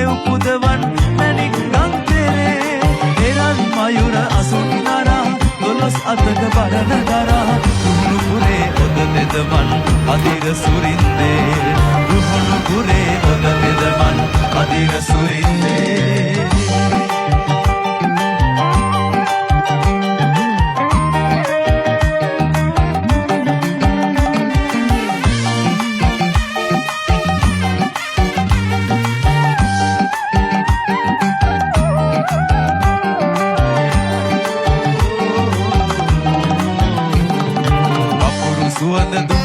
දෙව් පුදවන් මැණික් ගන්තරේ එරන් මයුර අසුන් නරා දොළොස් අතක බරණ දරා රුහුණු පුරේ ඔද තෙදමන් අදිර සුරින්දේ රුහුණු පුරේ ඔද තෙදමන් අදිර සුරින්දේ සුවඳ